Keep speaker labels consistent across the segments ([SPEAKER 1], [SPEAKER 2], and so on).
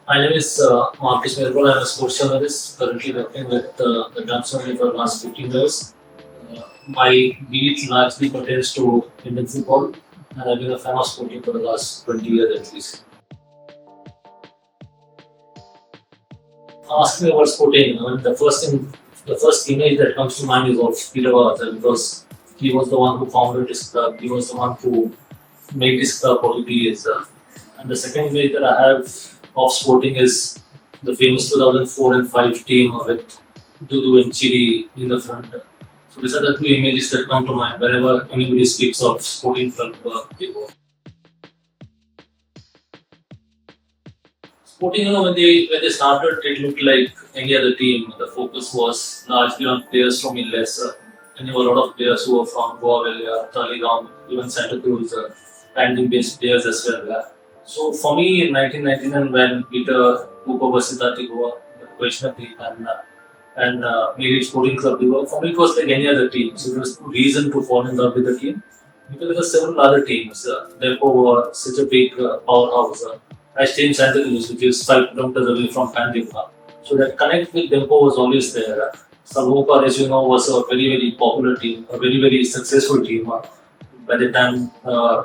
[SPEAKER 1] My name is Marcus Mergulhao. I'm a sports journalist, currently working with the Times for the last 15 years. My beat largely pertains to Indian football, and I've been a fan of sporting for the last 20 years at least. Ask me about sporting. I mean, the first image that comes to mind is of Peter Arthur because he was the one who founded this club. He was the one who made this club what it is. And the second image that I have of sporting is the famous 2004 and 5 team with Dudu and Chidi in the front. So these are the two images that come to mind whenever anybody speaks of sporting club. Sporting, when they started, it looked like any other team. The focus was largely on players from Inles. And there were a lot of players who were from Goa, Taligaon, even Santa Cruz, landing-based players as well. So for me, in 1999, when Peter took over Siddharthi Goa, the professional team, and made it Sporting Club de Goa, for me it was like any other team. So there was no reason to fall in love with the team because there were several other teams. Therefore, were such a big powerhouse. I stay in Santa Cruz, which is 5 kilometers away from Pandima. So that connect with Dempo was always there. Salvoka, as you know, was a very, very popular team, a very, very successful team. By the time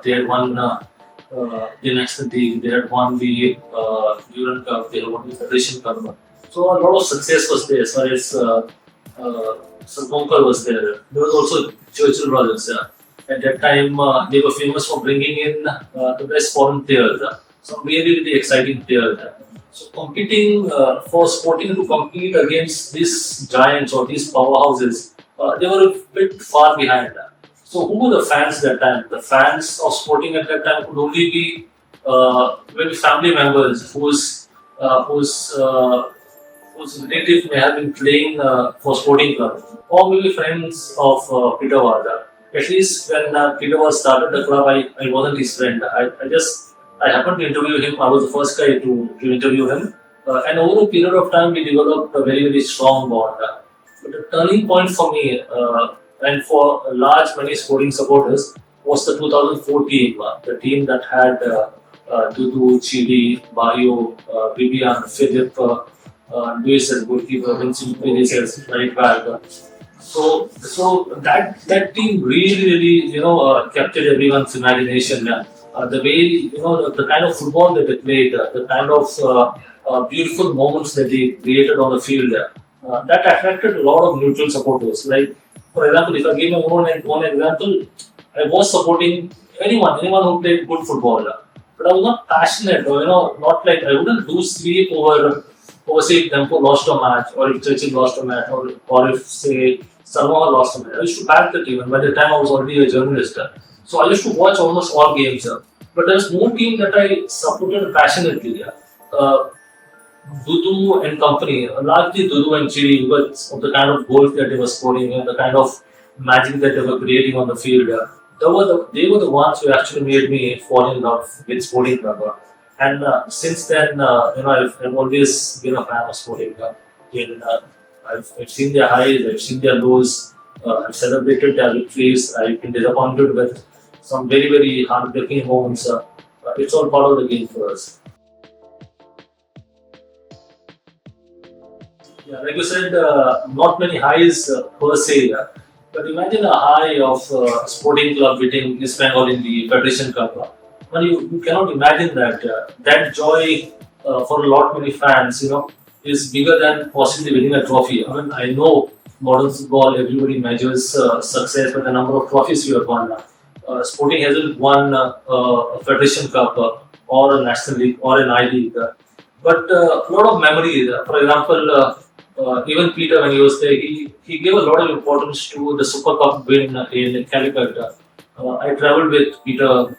[SPEAKER 1] they had won the national team, they had won the Duran Cup, they had won the Federation Cup. So a lot of success was there as far as Salvoka was there. There was also Churchill brothers. At that time, they were famous for bringing in the best foreign players. Some really, really exciting players. So competing for Sporting to compete against these giants or these powerhouses, they were a bit far behind. So who were the fans that time? The fans of Sporting at that time could only be maybe family members whose relative may have been playing for Sporting Club, or maybe friends of Peter Ward. At least when Peter Ward started the club, I wasn't his friend. I happened to interview him. I was the first guy to interview him. And over a period of time, we developed a very, very strong bond. But the turning point for me and for a large many sporting supporters was the 2004 team, the team that had Dudu, Chidi, Bayo, Vivian, Philip, Luis as goalkeeper, Vincent Perez as right back. So that team really, really, captured everyone's imagination. The way, the kind of football that they played, the kind of beautiful moments that they created on the field, that attracted a lot of neutral supporters. Like, for example, if I give you one example, I was supporting anyone who played good football, but I was not passionate, or not like I wouldn't lose sleep over say if Tempo lost a match, or if Churchill lost a match, or if say Samoa lost a match. I used to back the team, and by the time I was already a journalist. So I used to watch almost all games. But there was no team that I supported passionately. Dudu and company, largely Dudu and Chidi, because of the kind of goals that they were scoring and the kind of magic that they were creating on the field. They were the ones who actually made me fall in love with Sporting Club. And since then, I've always been a fan of Sporting Club. I've seen their highs, I've seen their lows, I've celebrated their victories, I've been disappointed with some very, very heartbreaking moments. It's all part of the game for us. Yeah, like you said, not many highs per se. But imagine a high of Sporting Club beating East Bengal in the Federation Cup. Well, you cannot imagine that. That joy for a lot many fans, is bigger than possibly winning a trophy. I mean, I know modern football, everybody measures success by the number of trophies you have won. Sporting hasn't won a Federation Cup or a National League or an I League. But a lot of memories. For example, even Peter, when he was there, he gave a lot of importance to the Super Cup win in Calicut. I travelled with Peter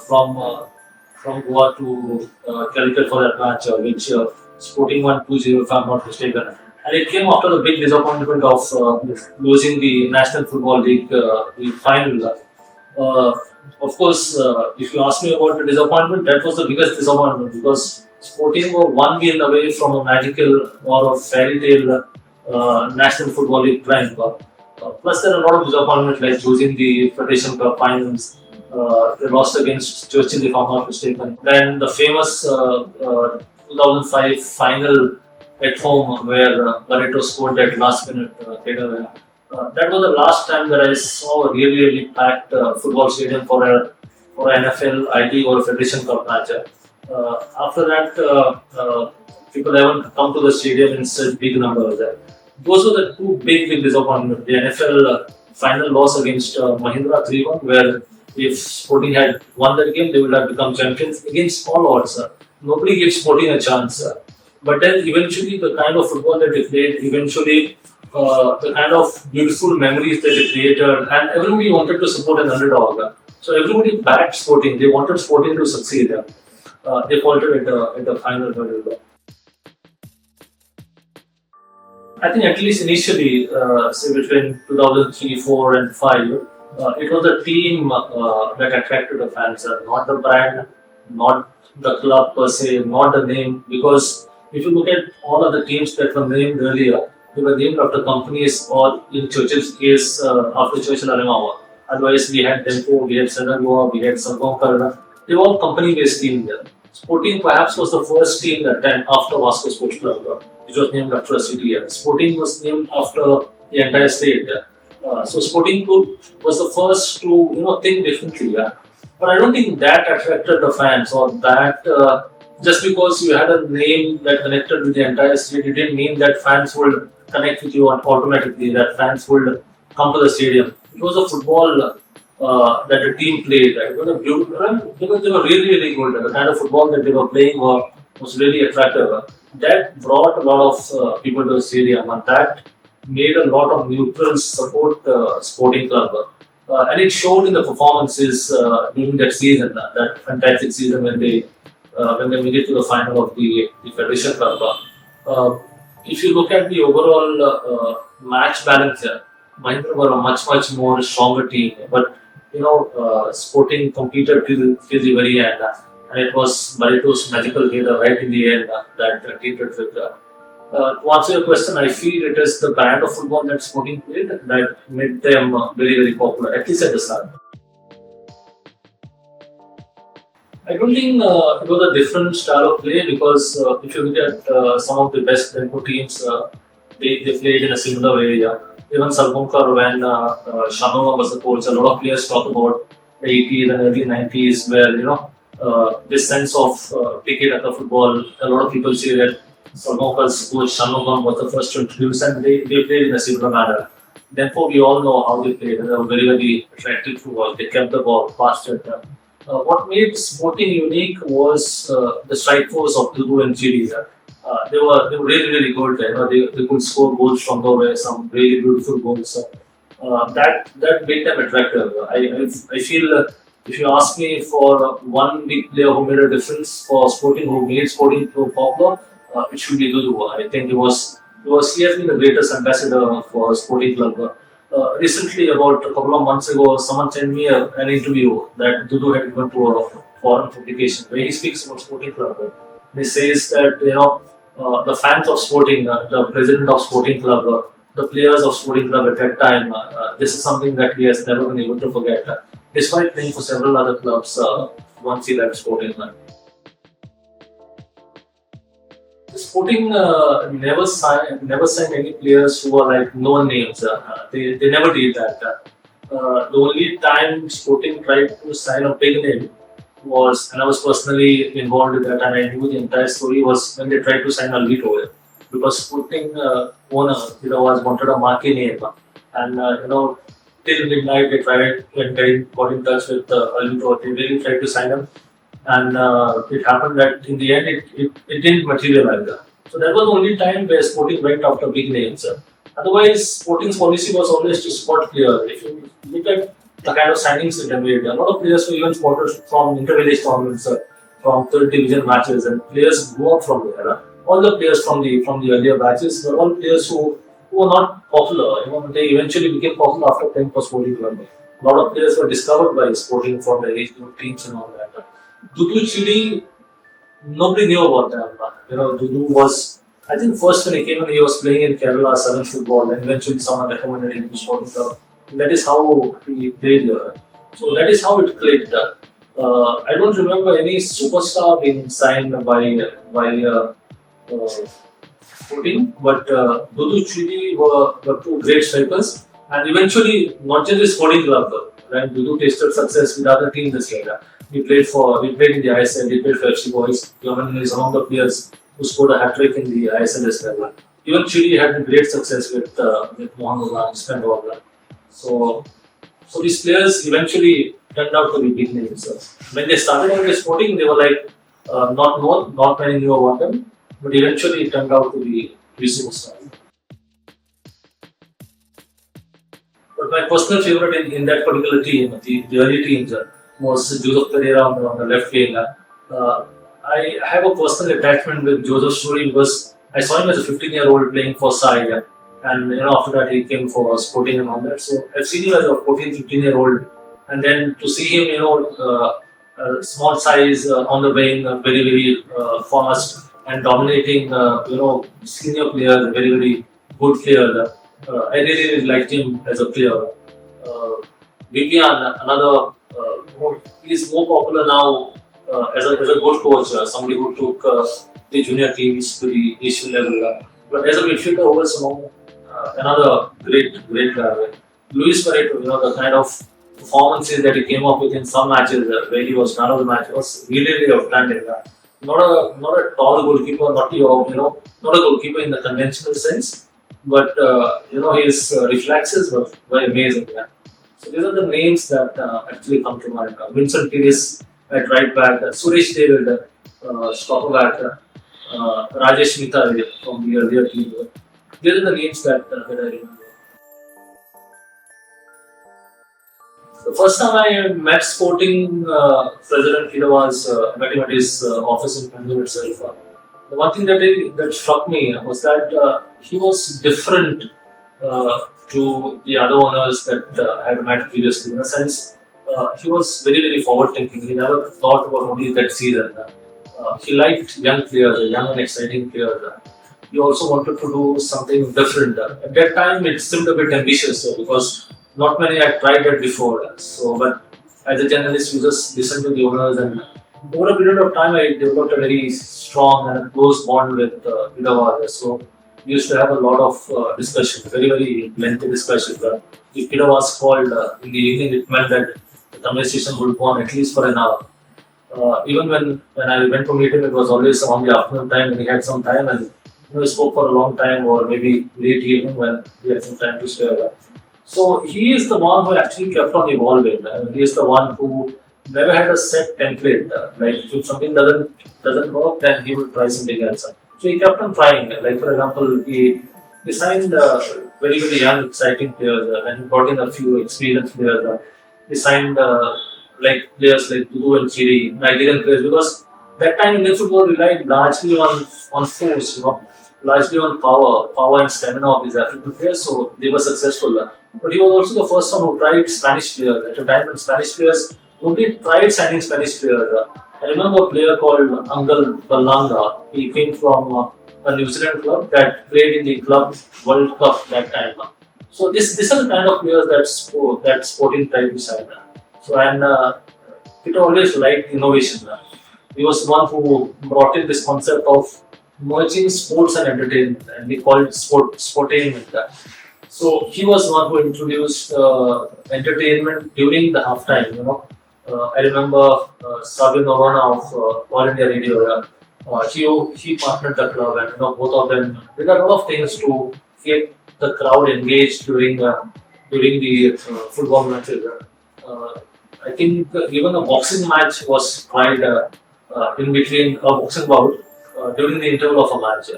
[SPEAKER 1] from Goa to Calicut for that match, which Sporting won 2-0, if I'm not mistaken. And it came after the big disappointment of losing the National Football League the final. Of course, if you ask me about the disappointment, that was the biggest disappointment because Sporting were one win away from a magical or a fairy tale National Football League prime. Plus, there are a lot of disappointments like losing the Federation Cup finals. They lost against Churchill, if I'm not mistaken. Then the famous 2005 final at home where Barreto scored that last minute header. That was the last time that I saw a really, really packed football stadium for an NFL, ID, or a Federation Cup match. After that, people haven't come to the stadium in such big numbers. Those were the two big disappointments. The NFL final loss against Mahindra 3-1, where if Sporting had won that game, they would have become champions against all odds. Nobody gives Sporting a chance. But then eventually, the kind of football that they played, eventually, the kind of beautiful memories that they created, and everybody wanted to support an underdog. So everybody backed Sporting. They wanted Sporting to succeed. They faltered at the final hurdle. I think at least initially, say between 2003, 4 and 5, it was the team that attracted the fans, not the brand, not the club per se, not the name. Because if you look at all of the teams that were named earlier, they were named after companies, or in Churchill's case, after Churchill Alemawa. Otherwise, we had Tempo, we had Senagua, we had Sargam. They were all company-based teams there. Sporting perhaps was the first team that time after Vasco Sports Club, which was named after a city. Sporting was named after the entire state. So Sporting Club was the first to think differently. But I don't think that attracted the fans, or that just because you had a name that connected with the entire state, it didn't mean that fans would connect with you automatically, that fans would come to the stadium. It was a football that the team played. It was a beautiful, they were really, really good. The kind of football that they were playing was really attractive. That brought a lot of people to the stadium, and that made a lot of neutrals support Sporting Club. And it showed in the performances during that season, that fantastic season when they made it to the final of the Federation Cup. If you look at the overall match balance here, Mahindra were a much more stronger team. But Sporting competed till the very end, and it was Barreto's magical header right in the end that tilted with. To answer your question, I feel it is the brand of football that Sporting played that made them very popular, at least at the start. I don't think it was a different style of play, because if you look at some of the best tempo teams, they played in a similar way. Even Salmonkar, when Shanoma was the coach, a lot of players talk about the 80s and early 90s, where this sense of tiki-taka football. A lot of people say that Salmonkar's coach Shanoma was the first to introduce, and they played in a similar manner. Therefore, we all know how they played. They were very attractive to watch. They kept the ball, passed it. What made Sporting unique was the strike force of Dudu and Chidi. They were really good. They could score goals from nowhere, some really beautiful goals. That made them attractive. I feel if you ask me for one big player who made a difference for Sporting, who made Sporting so popular, it should be Dudu. I think he has been the greatest ambassador for Sporting Club. Recently, about a couple of months ago, someone sent me an interview that Dudu had given to a foreign publication where he speaks about Sporting Club. He says that the fans of Sporting, the president of Sporting Club, the players of Sporting Club at that time, this is something that he has never been able to forget. Despite playing for several other clubs once he left Sporting Club. Sporting never signed any players who are like known names. They never did that. The only time Sporting tried to sign a big name was, and I was personally involved with that, and I knew the entire story, was when they tried to sign Alito, because Sporting owner was wanted a marquee name, and till midnight they tried and got in touch with Alito. They really tried to sign him, and it happened that in the end it didn't materialize. So that was the only time where Sporting went after big names. Otherwise, Sporting's policy was always to spot players. If you look at the kind of signings that they made, a lot of players were even spotted from intervillage tournaments, from third division matches, and players grew up from there. All the players from the earlier batches were all players who were not popular. They eventually became popular after playing for Sporting Club. A lot of players were discovered by Sporting from their regional teams and all that. Dudu Chidi, nobody knew about them. Dudu was, I think, first when he came in, he was playing in Kerala 7 football, and eventually someone recommended him to Sporting Club. That is how he played. So that is how it clicked. I don't remember any superstar being signed by Sporting, but Dudu Chidi were two great strikers, and eventually not just the Sporting Club. When Dudu tasted success with other teams this year, he played in the ISL, he played for FC Boys. Yaman is among the players who scored a hat trick in the ISL as well. Even Chidi had great success with Mohan spent all that. So so these players eventually turned out to be big names. When they started out with Sporting, they were like not many knew about them, but eventually it turned out to be superstars. But my personal favorite in that particular team, the early teams, was Joseph Pereira on the left wing. I have a personal attachment with Joseph Story because I saw him as a 15-year-old playing for side, and after that he came for Sporting and all that. So I've seen him as a 14, 15-year-old, and then to see him, small size on the wing, very fast and dominating, senior player, very good player. I really liked him as a player. Uh, Vivian, another, he's more popular now as a good coach, somebody who took the junior teams to the Asian level. But as a midfielder, was another great guy. Luis Pareto, the kind of performances that he came up with in some matches where he was man of the match was really outstanding. Not a tall goalkeeper, not a goalkeeper in the conventional sense, but his reflexes were amazing. Yeah. So these are the names that actually come to mind. Vincent Pires at right back, Suresh David, stopper back, Rajesh Mita from the earlier team. These are the names that I remember. The first time I met Sporting President Kidawas, met him at his office in Bangalore itself. The one thing that struck me was that he was different to the other owners that I had met previously. In a sense, he was very forward thinking. He never thought about only that season. He liked young players, young and exciting players. He also wanted to do something different. At that time, it seemed a bit ambitious because not many had tried that before. So, but as a journalist, you just listen to the owners, and over a period of time, I developed a very strong and a close bond with Pidawar. So, we used to have a lot of discussion, very lengthy discussion. If Pidawar was called in the evening, it meant that the conversation would go on at least for an hour. Even when I went to meet him, it was always on the afternoon time when he had some time, and we spoke for a long time, or maybe late evening when we had some time to spare. So he is the one who actually kept on evolving. He is the one who never had a set template. Like if something doesn't work, then he will try something else. So he kept on trying. Like for example, he signed very young, exciting players, and he brought in a few experienced players. He signed like players like Dudu and Chiri, Nigerian players, because that time Indian football relied largely on force, largely on power and stamina of these African players. So they were successful. But he was also the first one who tried Spanish players at a time when Spanish players only tried signing Spanish players. I remember a player called Angal Balanga. He came from a New Zealand club that played in the Club World Cup that time. So this are the kind of players that Sporting tried to sign. So and it always liked innovation. He was the one who brought in this concept of merging sports and entertainment, and we call it sportainment. So he was one who introduced entertainment during the halftime. I remember Sabin Novana of All India Radio. He partnered the club, and both of them did a lot of things to get the crowd engaged during the football matches. I think even a boxing match was tried in between a boxing bout during the interval of a match.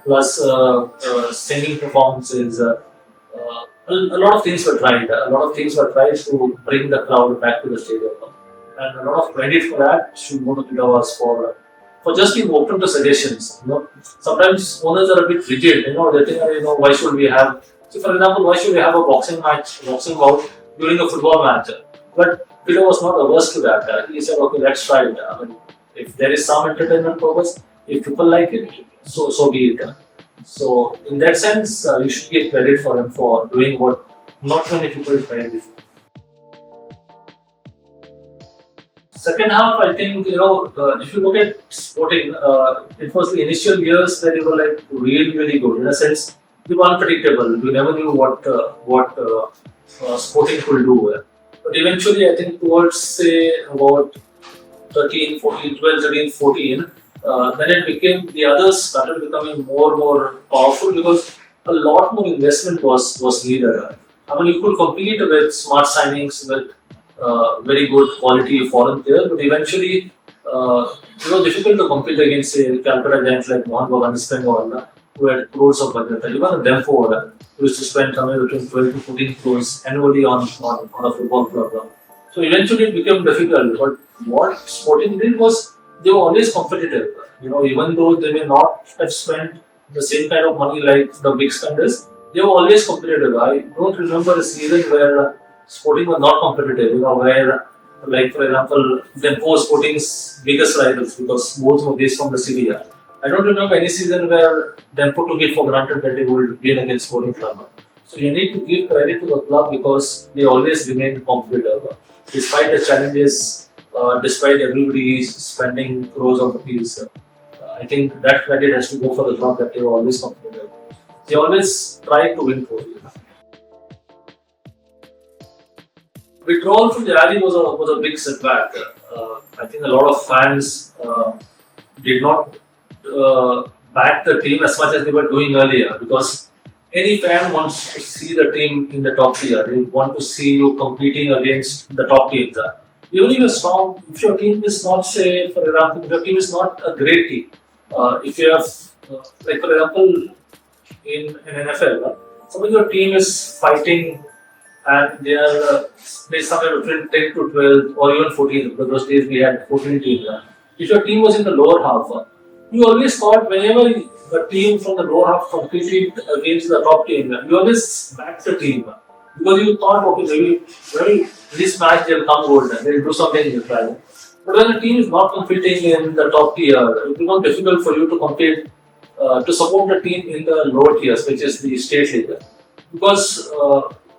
[SPEAKER 1] Plus singing performances. A lot of things were tried. A lot of things were tried to bring the crowd back to the stadium. And a lot of credit for that should go to Pidawars for just being open to suggestions. Sometimes owners are a bit rigid. They think, why should we have? So, for example, why should we have a boxing bout during a football match? But Peter was not averse to that. He said, okay, let's try it. If there is some entertainment purpose, if people like it, so be it. So, in that sense, you should give credit for him for doing what not many people tried before. Second half, I think, if you look at Sporting, it was the initial years where they were like really, really good. In a sense, they were unpredictable. We never knew what Sporting could do. But eventually, I think towards say about 13, 14, 12, 13, 14, then it became the others started becoming more and more powerful because a lot more investment was needed. I mean, you could compete with smart signings with very good quality foreign player, but eventually, it was difficult to compete against say Calcutta giants like Mohan Bagan Bengal, who had crores of budget. And even them for who used to spend somewhere between 12 to 14 crores annually on a football club. So eventually it became difficult. But what Sporting did was they were always competitive. Even though they may not have spent the same kind of money like the big spenders, they were always competitive. I don't remember a season where Sporting was not competitive. Where like for example, Dempo Sporting's biggest rivals because both were based from the city. I don't remember any season where Dempo took it for granted that they would win against Sporting Club. So you need to give credit to the club because they always remain competitive despite the challenges, despite everybody spending crores of rupees. I think that credit has to go for the club that they were always competitive. They always try to win trophies. Withdrawal from the rally was a big setback. I think a lot of fans did not back the team as much as they were doing earlier because any fan wants to see the team in the top tier. They want to see you competing against the top teams. Even if you're strong, if your team is not, say, for example, if your team is not a great team, if you have, like for example, in NFL, suppose your team is fighting and they are somewhere between 10 to 12 or even 14, because those days we had 14 teams. If your team was in the lower half, you always thought whenever the team from the lower half competed against the top team, you always backed the team because you thought, okay, maybe this match they'll come good, they'll do something different. But when the team is not competing in the top tier, it becomes difficult for you to compete to support the team in the lower tiers, which is the state league. Because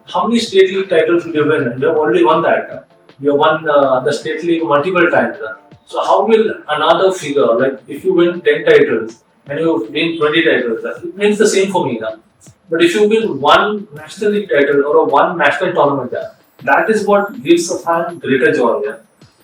[SPEAKER 1] how many state league titles will you win? You have already won that. You have won the state league multiple times. So how will another figure, like if you win 10 titles and you win 20 titles, it means the same for me. But if you win one national league title or a one national tournament, that is what gives a fan greater joy.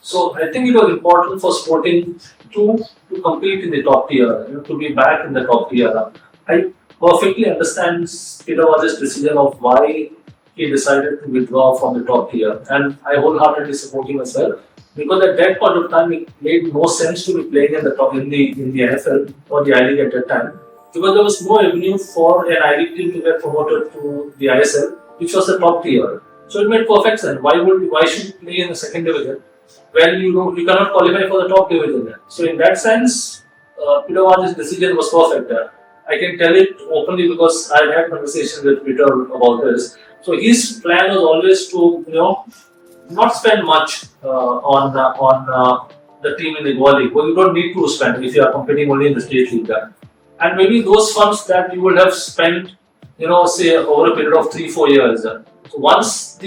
[SPEAKER 1] So I think it was important for Sporting to compete in the top tier, to be back in the top tier. I perfectly understand Peter Waz's decision of why he decided to withdraw from the top tier, and I wholeheartedly support him as well. Because at that point of time, it made no sense to be playing in the top in the NFL or the I League at that time, because there was no avenue for an I League team to get promoted to the ISL, which was the top tier. So it made perfect sense. Why should you play in the second division when you cannot qualify for the top division? So in that sense, Peter Waj's decision was perfect. I can tell it openly because I had conversations with Peter about this. So his plan was always to not spend much on the team in the Goa League. Well, you don't need to spend if you are competing only in the state league. And maybe those funds that you would have spent, say over a period of 3-4 years. So once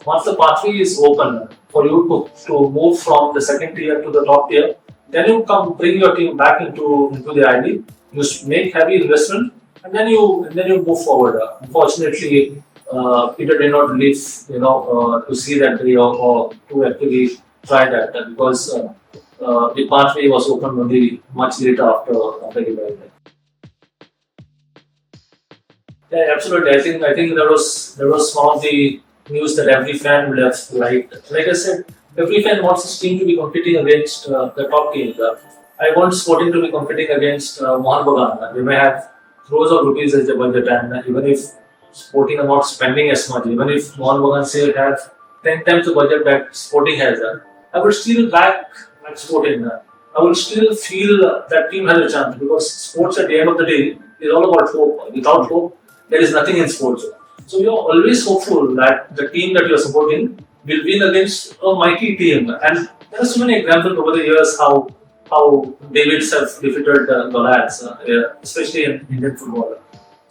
[SPEAKER 1] once the pathway is open for you to move from the second tier to the top tier, then you bring your team back into the I League. You make heavy investment, and then you move forward. Unfortunately, Peter did not live, to see that day or to actually try that because the pathway was open only much later after he died. Yeah, absolutely. I think there was some of the news that every fan would have liked. Like I said, every fan wants his team to be competing against the top teams. I want Sporting to be competing against Mohan Bagan. They may have crores of rupees as the budget, and even if Sporting are not spending as much, even if Mohan Bagan say have 10 times the budget that Sporting has, I would still back Sporting. I would still feel that team has a chance because sports at the end of the day is all about hope. Without hope, there is nothing in sports. So you're always hopeful that the team that you're supporting will win against a mighty team. And there are so many examples over the years how Davids have defeated Goliaths, especially in Indian football.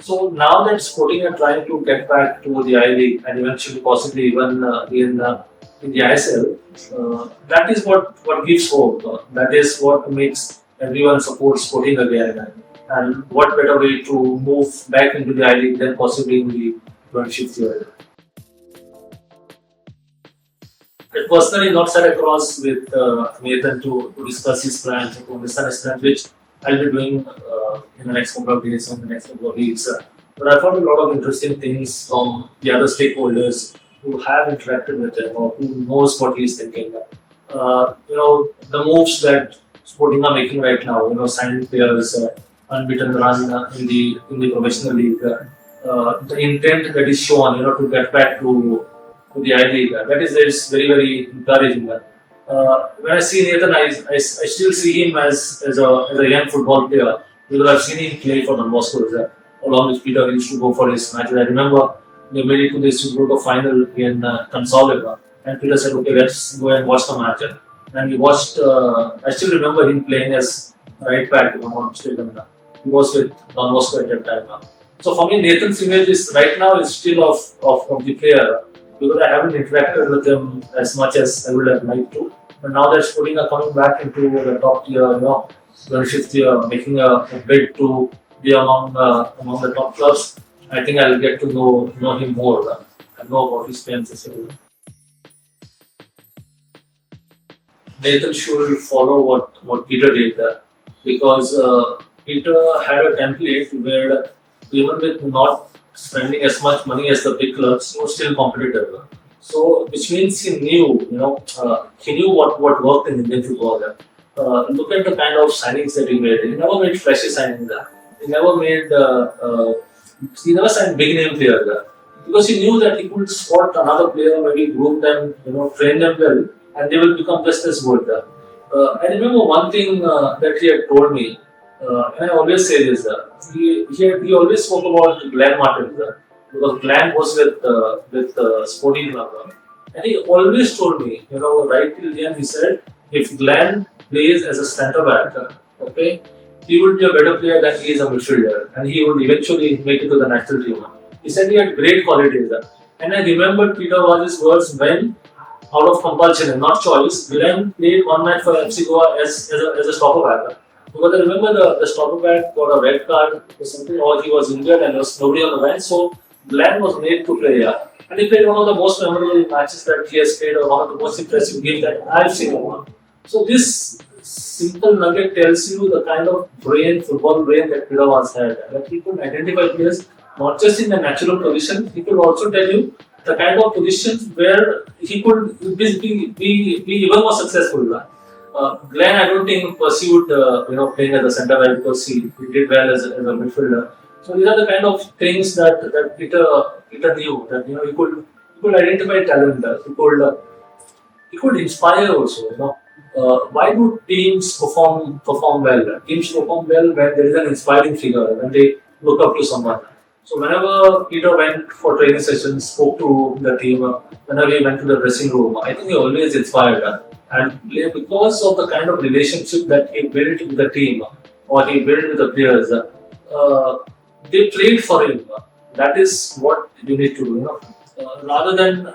[SPEAKER 1] So now that Sporting are trying to get back to the I League and eventually possibly even in in the ISL, that is what gives hope. That is what makes everyone support Sporting again. And what better way to move back into the I League than possibly in the 25th year? I personally not sat across with Nathan to discuss his plans, to understand his plans, which I'll be doing in the next couple of days or the next couple of weeks. But I found a lot of interesting things from the other stakeholders who have interacted with him or who knows what he's thinking. The moves that Sporting are making right now, signing players, unbeaten run in the professional league, the intent that is shown, to get back to the idea. That is very encouraging. When I see Nathan, I still see him as a young football player because I've seen him play for Don Bosco along with Peter. He used to go for his matches. I remember they made it to this Super final in Consolidate, and Peter said, "Okay, let's go and watch the match." And we watched. I still remember him playing as right back. If I'm not mistaken, he was with Don Bosco at that time. So for me, Nathan's image is right now is still of the player because I haven't interacted with him as much as I would have liked to. But now that Sporting are coming back into the top tier, 25th year, making a bid to be among the top clubs, I think I'll get to know him more and know about his plans as well. Nathan should follow what Peter did because Peter had a template where even with not spending as much money as the big clubs, he was still competitive. So, which means he knew what worked in Indian football. Look at the kind of signings that he made. He never made flashy signings. He never made. He never signed big name players because he knew that he could spot another player, maybe group them, train them well, and they will become just as good. I remember one thing that he had told me, and I always say this. He always spoke about Glenn Martin because Glenn was with Sporting Club, and he always told me, right till the end, he said, if Glenn plays as a centre back, okay, he would be a better player than he is a midfielder, and he would eventually make it to the national team. He said he had great qualities, and I remember Peter Waz's words when, out of compulsion and not choice, Glenn played one match for FC Goa as a stopper back. Because I remember the stopper back got a red card or something, or he was injured and there was nobody on the bench, so Glenn was made to play. And he played one of the most memorable matches that he has played, or one of the most impressive games that I've seen. So this simple nugget tells you the kind of football brain that Peter once had. That he could identify players not just in the natural position, he could also tell you the kind of positions where he could be even more successful. Glenn, I don't think pursued playing as a centre back because he did well as a midfielder. So these are the kind of things that Peter knew that he could identify talent. He could inspire also. Why do teams perform well? Teams perform well when there is an inspiring figure, when they look up to someone. So whenever Peter went for training sessions, spoke to the team, whenever he went to the dressing room, I think he always inspired. And because of the kind of relationship that he built with the team or he built with the players, they played for him. That is what you need to do. Rather than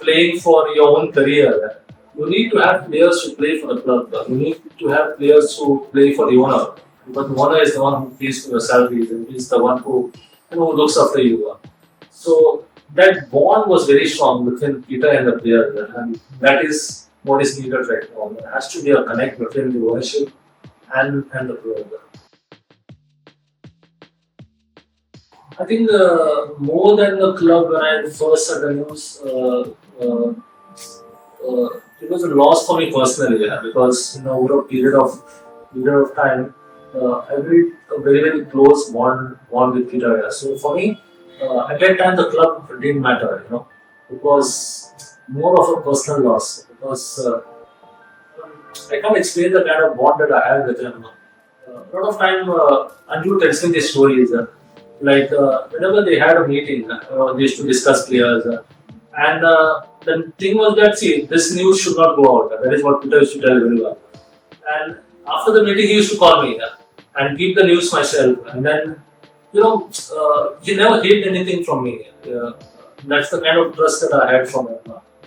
[SPEAKER 1] playing for your own career, you need to have players who play for the club. You need to have players who play for the owner. But the owner is the one who pays for your salaries and he's the one who looks after you. So that bond was very strong between Peter and the player, and that is what is needed right now. There has to be a connect between the ownership and the player. I think more than the club, when I first heard the news, it was a loss for me personally, because over a period of time, I built a very close bond with Peter. So for me, at that time the club didn't matter. It was more of a personal loss because I can't explain the kind of bond that I had with him. A lot of time, Andrew tells me these stories. Whenever they had a meeting, they used to discuss players. And the thing was that, see, this news should not go out. That is what Peter used to tell everyone. And after the meeting, he used to call me and keep the news myself. And then, he never hid anything from me. That's the kind of trust that I had from him.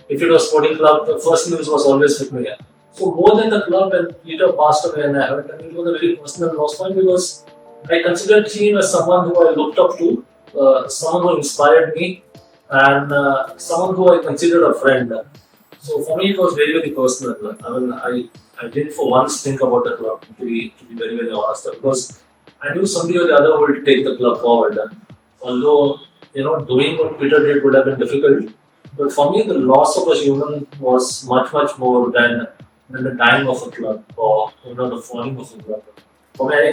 [SPEAKER 1] if it was Sporting Club, the first news was always with me. So more than the club, when Peter passed away and I heard, and it was a very personal loss for me because I considered him as someone who I looked up to, someone who inspired me, and someone who I considered a friend. So for me, it was very, very personal. I mean, I didn't for once think about the club, to be very, very honest, because I knew somebody or the other would take the club forward. Although, doing what Peter did would have been difficult, but for me, the loss of a human was much, much more than the dying of a club or the falling of a club. For me, I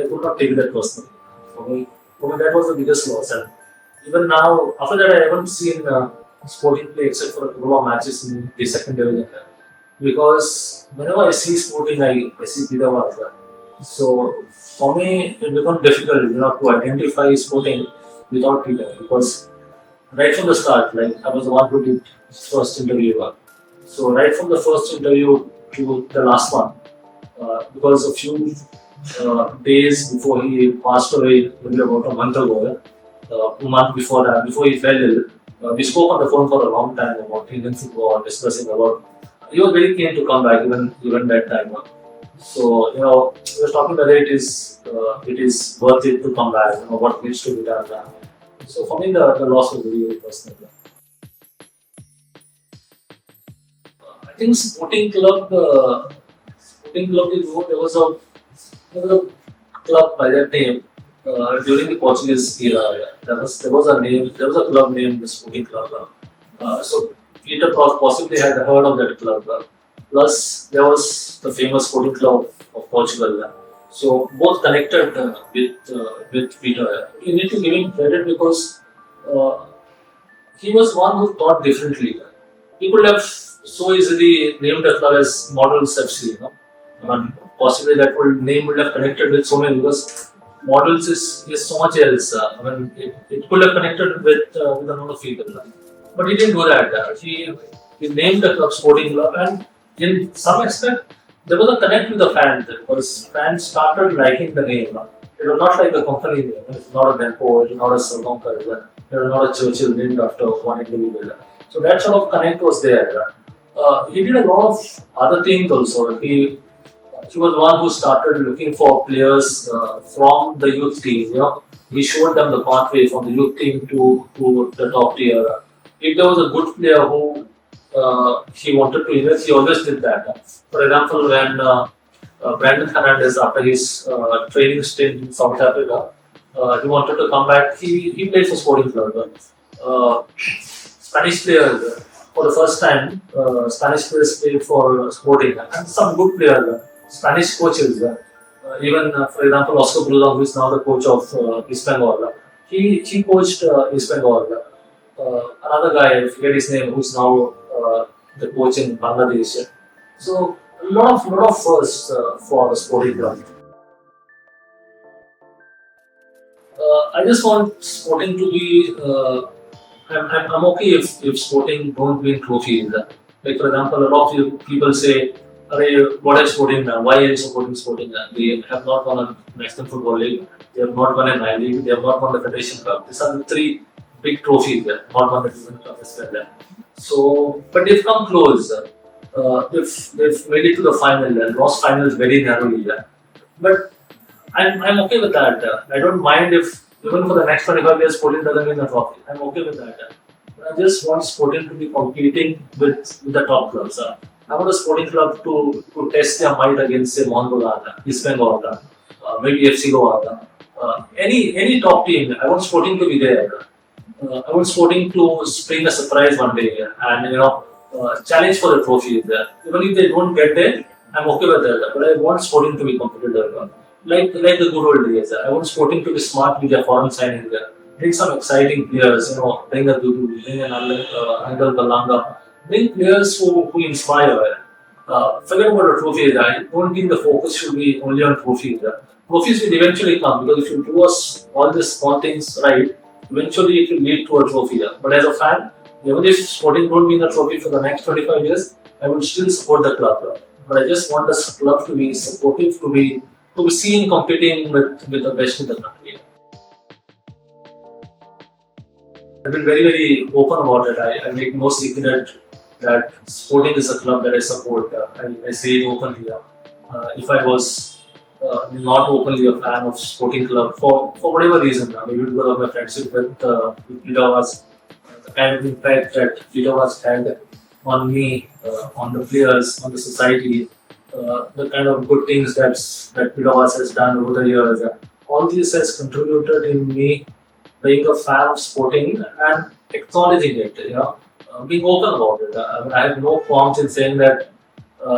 [SPEAKER 1] could not take that personally. For me, that was the biggest loss. And even now, after that, I haven't seen Sporting play except for a couple of matches in the second division. Because whenever I see Sporting, I see Peter Warza. So for me, it becomes difficult, to identify Sporting without Peter. Because right from the start, like I was the one who did first interview. So right from the first interview to the last one, because a few days before he passed away, maybe about a month ago, a month before that, before he fell ill, we spoke on the phone for a long time about Indian football, discussing about. He was very keen to come back even that time. So we were talking whether it is worth it to come back. What needs to be done. So for me, the loss was very, very personal. I think Sporting Club de Goa, there was a club by that name during the Portuguese era. There was a club named the Sporting Club. So Peter possibly had heard of that club. Plus, there was the famous Sporting Club of Portugal. So both connected with Peter. You need to give him credit because uh, he was one who thought differently. He could have so easily named the club as Models FC. And possibly that name would have connected with so many because Models is so much else. It could have connected with a lot of people. But he didn't do that. He named the club Sporting Club, and in some extent, there was a connect with the fans because fans started liking the name. It was not like the company name. It's not a Benpo, it's not a Salonka, it was not a Churchill named after one individual. So that sort of connect was there. He did a lot of other things also. He was one who started looking for players from the youth team. He showed them the pathway from the youth team to the top tier. If there was a good player who he wanted to invest, he always did that. For example, when Brandon Fernandez, after his training stint in South Africa, he wanted to come back. He played for Sporting Club. Spanish players, for the first time, Spanish players played for Sporting, and some good players, Spanish coaches. For example, Oscar Brulon, who is now the coach of East Bengal, he coached East Bengal. Another guy, I forget his name, who's now the coach in Bangladesh. So a lot of firsts for the Sporting Club. I just want Sporting to be. I'm okay if Sporting don't win trophies. Like for example, a lot of people say, what is Sporting now? Why are you supporting Sporting now? They have not won a National Football League. They have not won an I League. They have not won the Federation Cup. These are the three big trophies there. Not won the Federation Cup as well. So, but they've come close. They've made it to the final and lost finals very narrowly. But I'm okay with that. I don't mind if even for the next 25 years Sporting doesn't win the trophy. I'm okay with that. I just want Sporting to be competing with the top clubs. I want a Sporting club to test their might against say Mongolia, East Bengal, maybe FC Goa. Any top team. I want Sporting to be there. I want Sporting to spring a surprise one day and challenge for the trophy. Even if they don't get there, I'm okay with that. But I want Sporting to be competitive. Like the good old days. I want Sporting to be smart with their foreign signing. Bring some exciting players, bring a Dudu, bring an Angal Balanga, bring players who inspire. Forget about the trophies. I don't think the focus should be only on trophies. Trophies will eventually come because if you do us all these small things right, eventually it will lead to a trophy. But as a fan, even if Sporting don't win a trophy for the next 25 years, I would still support the club. But I just want the club to be supportive, to be seen competing with the best in the country. I've been very, very open about it. I make no secret that Sporting is a club that I support. I say it openly. If I was not openly a fan of Sporting Club for whatever reason, maybe because of my friendship with Vidavas, the kind of impact that Vidavas had on me, on the players, on the society, the kind of good things that Vidavas has done over the years. All this has contributed in me being a fan of sporting and acknowledging it, being open about it. I mean, I have no qualms in saying that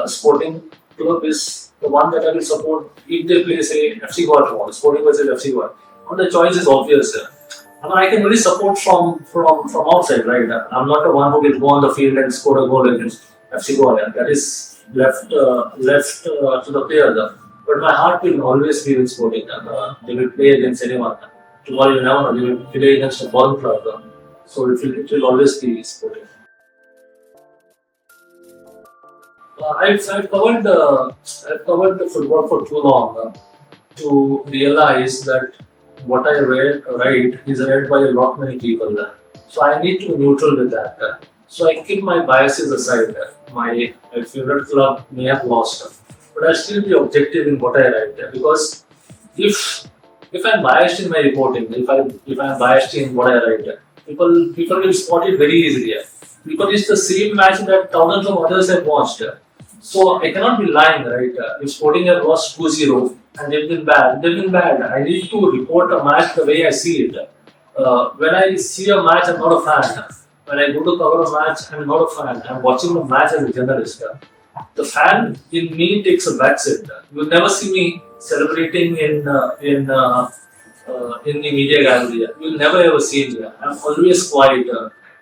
[SPEAKER 1] Sporting Club is the one that I will support if they play, say, FC Goa tomorrow, Sporting versus FC Goa. And the choice is obvious. I mean, I can only support from outside, right? I'm not the one who will go on the field and score a goal against FC Goa. That is left to the players. But my heart will always be with Sporting. They will play against anyone. Tomorrow you never know, they will play against a foreign club. So it will always be Sporting. I've covered the football for too long to realize that what I write is read by a lot many people. So I need to be neutral with that. So I keep my biases aside. My favorite club may have lost, but I'll still be objective in what I write because if if I'm biased in my reporting, if I'm biased in what I write, people will spot it very easily. Because it's the same match that thousands of others have watched. So I cannot be lying, right? If Sporting have lost 2-0 and they've been bad. I need to report a match the way I see it. When I see a match, I'm not a fan. When I go to cover a match, I'm not a fan. I'm watching the match as a journalist. The fan in me takes a backseat. You'll never see me celebrating in the media gallery. You'll never ever see me. I'm always quiet.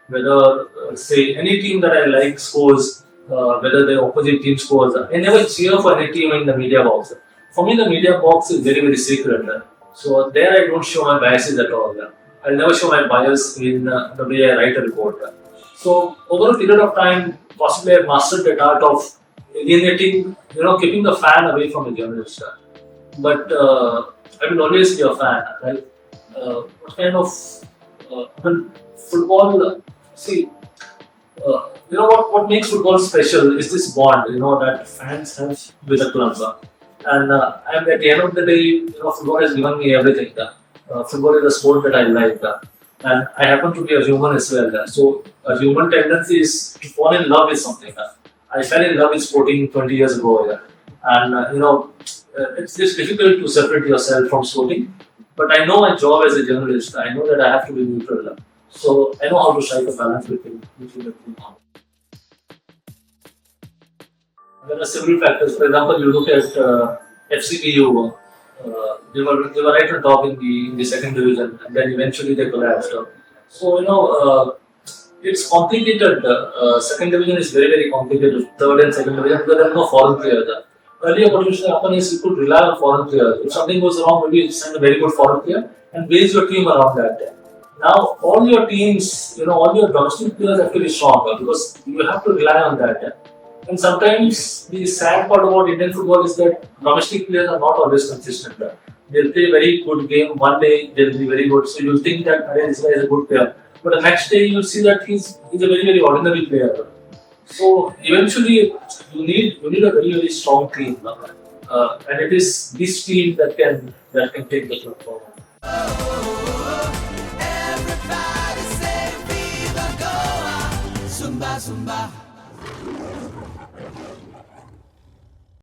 [SPEAKER 1] Whether say any team that I like scores, whether the opposite team scores, I never cheer for any team in the media box. For me, the media box is very very secret. So there I don't show my biases at all. I'll never show my bias in the way I write a report. So over a period of time, possibly I've mastered the art of alienating, keeping the fan away from the journalist. But I will always be a fan, right? What kind of football? See, what makes football special is this bond, that fans have with the club. And at the end of the day, football has given me everything. Football is a sport that I like. And I happen to be a human as well. So a human tendency is to fall in love with something. I fell in love with sporting 20 years ago. And, it's just difficult to separate yourself from sporting. But I know my job as a journalist. I know that I have to be neutral. So I know how to strike a balance between the two. There are several factors. For example, you look at FCBU. They were right on top in the second division, and then eventually they collapsed. So it's complicated. Second division is very very complicated. Third and second division because there are no foreign players. Earlier, what used to happen is you could rely on foreign players. If something goes wrong, maybe you send a very good foreign player and base your team around that. Now, all your teams, all your domestic players have to be strong because you have to rely on that. And sometimes the sad part about Indian football is that domestic players are not always consistent. They'll play a very good game, one day they'll be very good, so you'll think that this guy is a good player. But the next day you'll see that he's a very, very ordinary player. So eventually you need a very, very strong team. And it is this team that can take the club forward.
[SPEAKER 2] Everybody say Viva Goa, Zumba Zumba.